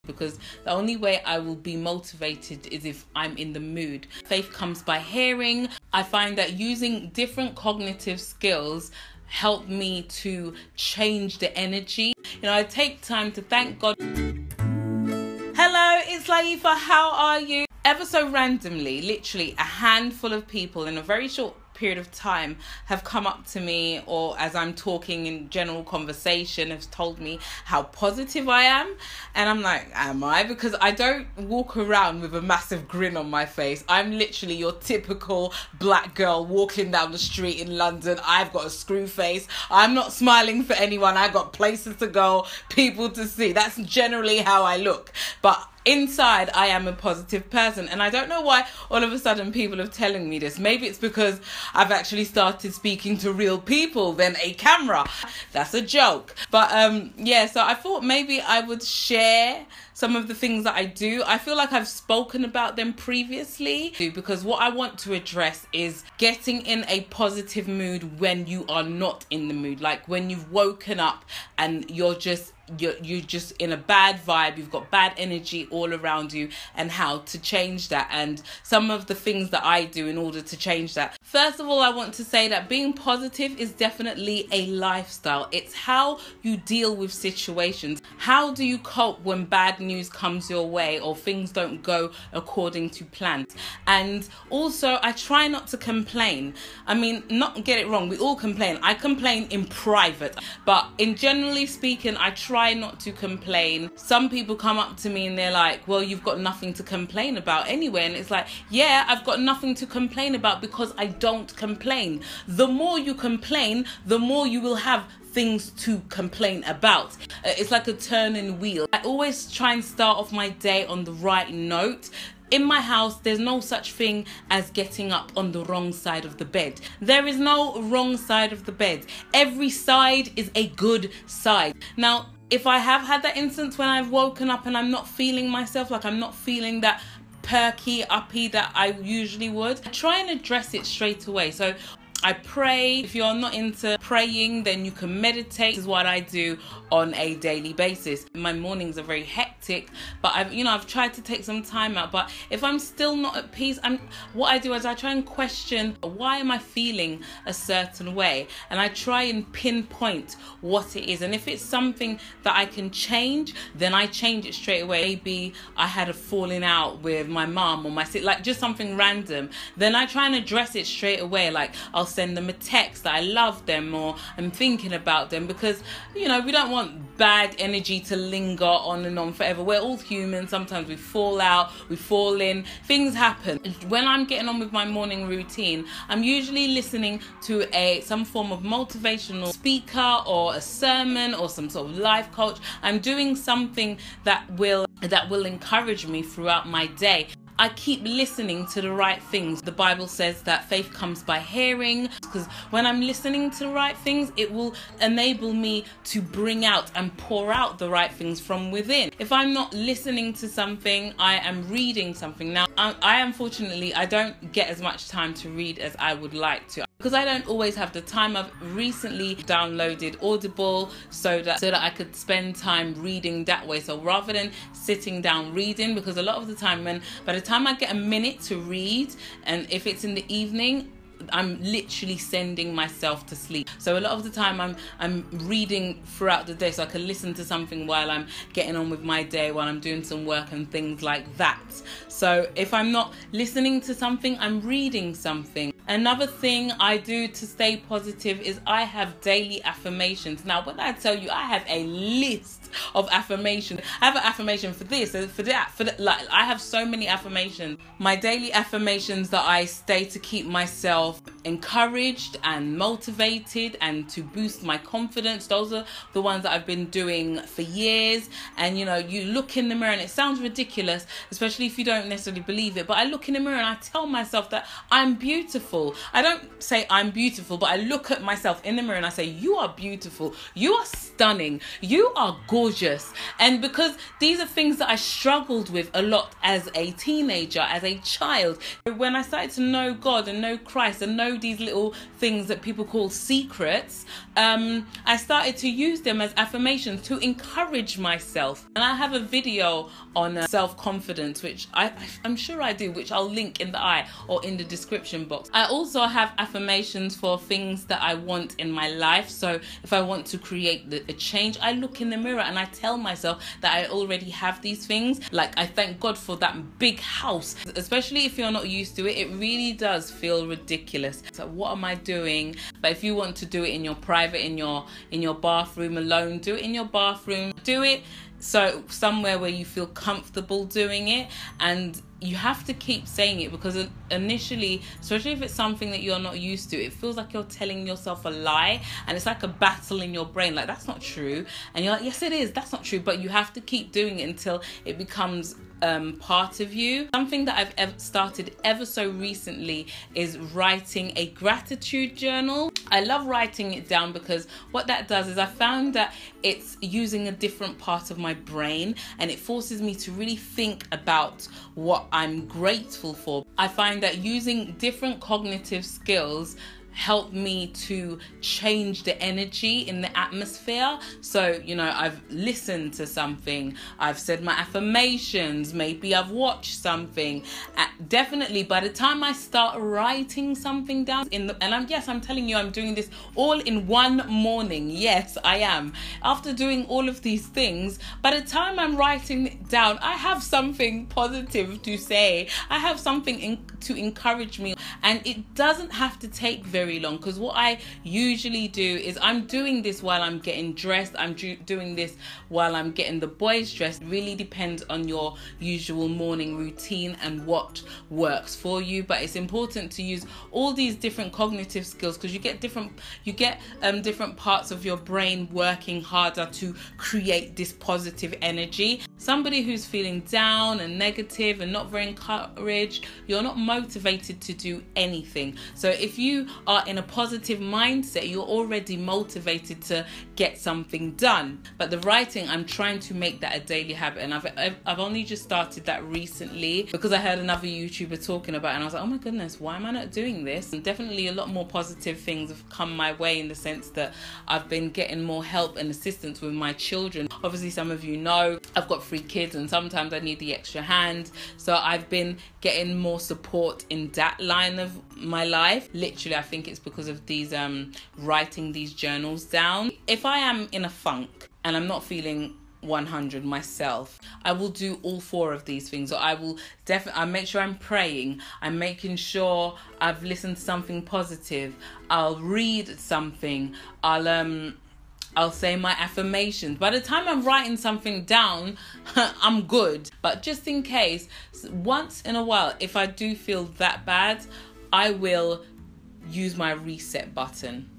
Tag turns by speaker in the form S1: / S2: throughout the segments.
S1: because the only way I will be motivated is if I'm in the mood. Faith comes by hearing. I find that using different cognitive skills help me to change the energy. I take time to thank God. Hello, it's Layefa. How are you? Ever so randomly, literally a handful of people in a very short period of time have come up to me, or as I'm talking in general conversation, have told me how positive I am. And I'm like, am I? Because I don't walk around with a massive grin on my face. I'm literally your typical black girl walking down the street in London. I've got a screw face. I'm not smiling for anyone. I've got places to go, people to see. That's generally how I look. But inside, I am a positive person. And I don't know why all of a sudden people are telling me this. Maybe it's because I've actually started speaking to real people than a camera. That's a joke. But so I thought maybe I would share some of the things that I do. I feel like I've spoken about them previously, because what I want to address is getting in a positive mood when you are not in the mood. Like when you've woken up and you're just in a bad vibe, you've got bad energy all around you, and how to change that, and some of the things that I do in order to change that. First of all, I want to say that being positive is definitely a lifestyle. It's how you deal with situations. How do you cope when bad news comes your way or things don't go according to plan? And also, I try not to complain. I mean, not get it wrong, we all complain. I complain in private, but in generally speaking, I try not to complain. Some people come up to me and they're like, well, you've got nothing to complain about anyway. And it's like, yeah, I've got nothing to complain about because I don't complain. The more you complain, the more you will have things to complain about. It's like a turning wheel. I always try and start off my day on the right note. In my house, there's no such thing as getting up on the wrong side of the bed. There is no wrong side of the bed. Every side is a good side. Now, if I have had that instance when I've woken up and I'm not feeling myself, like I'm not feeling that perky, uppy that I usually would, I try and address it straight away. So I pray. If you're not into praying, then you can meditate. This is what I do on a daily basis. My mornings are very hectic, but I've tried to take some time out. But if I'm still not at peace, what I do is I try and question, why am I feeling a certain way? And I try and pinpoint what it is. And if it's something that I can change, then I change it straight away. Maybe I had a falling out with my mom or my sister, like just something random. Then I try and address it straight away. Like I'll send them a text that I love them or I'm thinking about them, because we don't want bad energy to linger on and on forever. We're all human. Sometimes we fall out, we fall in, things happen. When I'm getting on with my morning routine, I'm usually listening to some form of motivational speaker or a sermon or some sort of life coach. I'm doing something that will encourage me throughout my day. I keep listening to the right things. The Bible says that faith comes by hearing, because when I'm listening to the right things, it will enable me to bring out and pour out the right things from within. If I'm not listening to something, I am reading something. Now, unfortunately, I don't get as much time to read as I would like to, because I don't always have the time. I've recently downloaded Audible so that I could spend time reading that way. So rather than sitting down reading, because a lot of the time by the time I get a minute to read, and if it's in the evening, I'm literally sending myself to sleep. So a lot of the time I'm reading throughout the day, so I can listen to something while I'm getting on with my day, while I'm doing some work and things like that. So if I'm not listening to something, I'm reading something. Another thing I do to stay positive is I have daily affirmations. Now, when I tell you I have a list of affirmations, I have an affirmation for this, for that, like I have so many affirmations. My daily affirmations that I stay to keep myself encouraged and motivated and to boost my confidence, those are the ones that I've been doing for years. And you look in the mirror, and it sounds ridiculous, especially if you don't necessarily believe it, but I look in the mirror and I tell myself that I'm beautiful. I don't say I'm beautiful, but I look at myself in the mirror and I say, you are beautiful, you are stunning, you are gorgeous. And because these are things that I struggled with a lot as a teenager, as a child. When I started to know God and know Christ and know know these little things that people call secrets, I started to use them as affirmations to encourage myself. And I have a video on self-confidence, which I'm sure I do, which I'll link in the or in the description box. I also have affirmations for things that I want in my life. So if I want to create a change, I look in the mirror and I tell myself that I already have these things. Like, I thank God for that big house. Especially if you're not used to it, it really does feel ridiculous. So what am I doing? But if you want to do it in your private, in your bathroom alone, do it in your bathroom. Do it so somewhere where you feel comfortable doing it, and you have to keep saying it, because initially, especially if it's something that you're not used to, it feels like you're telling yourself a lie, and it's like a battle in your brain, like, that's not true, and you're like, yes it is, that's not true. But you have to keep doing it until it becomes part of you. Something that I've started ever so recently is writing a gratitude journal. I love writing it down because what that does is I found that it's using a different part of my brain, and it forces me to really think about what I'm grateful for. I find that using different cognitive skills help me to change the energy in the atmosphere. So, I've listened to something, I've said my affirmations, maybe I've watched something. Definitely by the time I start writing something down I'm telling you, I'm doing this all in one morning. Yes, I am. After doing all of these things, by the time I'm writing it down, I have something positive to say. I have something to encourage me, and it doesn't have to take very long, because what I usually do is I'm doing this while I'm getting dressed, I'm doing this while I'm getting the boys dressed. It really depends on your usual morning routine and what works for you, but it's important to use all these different cognitive skills, because you get different parts of your brain working harder to create this positive energy. Somebody who's feeling down and negative and not very encouraged, you're not motivated to do anything. So if you are in a positive mindset, you're already motivated to get something done. But the writing, I'm trying to make that a daily habit, and I've only just started that recently because I heard another YouTuber talking about it, and I was like, oh my goodness, why am I not doing this? And definitely a lot more positive things have come my way, in the sense that I've been getting more help and assistance with my children. Obviously, some of you know I've got 3 kids, and sometimes I need the extra hand, so I've been getting more support in that line of my life. Literally, I think it's because of these writing these journals down. If I am in a funk and I'm not feeling 100 myself, I will do all 4 of these things. So I will definitely, I make sure I'm praying, I'm making sure I've listened to something positive, I'll read something, I'll say my affirmations. By the time I'm writing something down, I'm good. But just in case, once in a while, if I do feel that bad, I will use my reset button.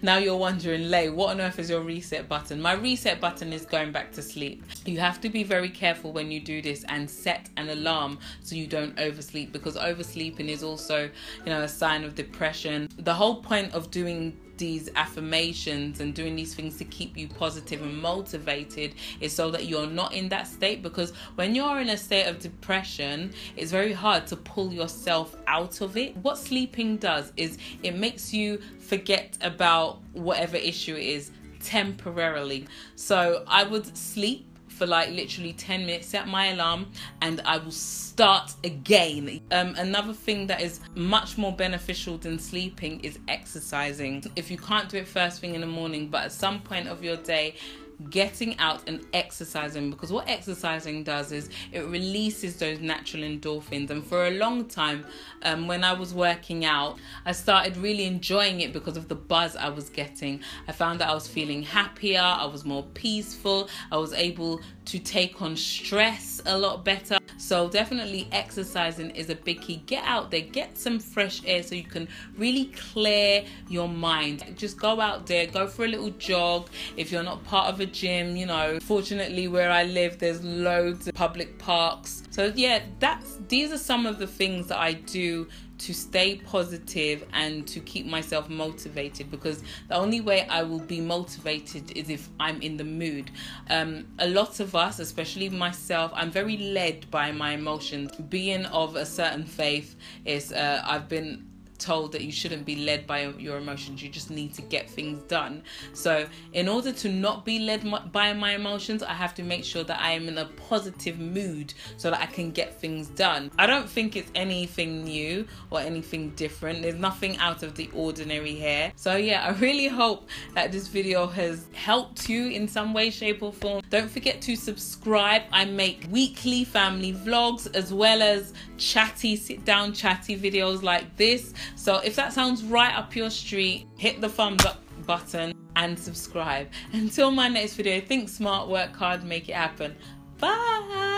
S1: Now you're wondering, Lay, what on earth is your reset button? My reset button is going back to sleep. You have to be very careful when you do this and set an alarm so you don't oversleep, because oversleeping is also, a sign of depression. The whole point of doing these affirmations and doing these things to keep you positive and motivated is so that you're not in that state, because when you're in a state of depression, it's very hard to pull yourself out of it. What sleeping does is it makes you forget about whatever issue it is temporarily. So I would sleep for like literally 10 minutes, set my alarm, and I will start again. Another thing that is much more beneficial than sleeping is exercising. If you can't do it first thing in the morning, but at some point of your day, getting out and exercising, because what exercising does is it releases those natural endorphins. And for a long time, when I was working out, I started really enjoying it because of the buzz I was getting. I found that I was feeling happier, I was more peaceful, I was able to take on stress a lot better. So definitely exercising is a big key. Get out there, get some fresh air so you can really clear your mind. Just go out there, go for a little jog. If you're not part of a gym, fortunately where I live, there's loads of public parks. So yeah, these are some of the things that I do to stay positive and to keep myself motivated, because the only way I will be motivated is if I'm in the mood. A lot of us, especially myself, I'm very led by my emotions. Being of a certain faith is I've been told that you shouldn't be led by your emotions. You just need to get things done. So in order to not be led by my emotions, I have to make sure that I am in a positive mood so that I can get things done. I don't think it's anything new or anything different. There's nothing out of the ordinary here. So yeah, I really hope that this video has helped you in some way, shape or form. Don't forget to subscribe. I make weekly family vlogs as well as chatty, sit down chatty videos like this. So if that sounds right up your street, hit the thumbs up button and subscribe. Until my next video, think smart, work hard, make it happen. Bye.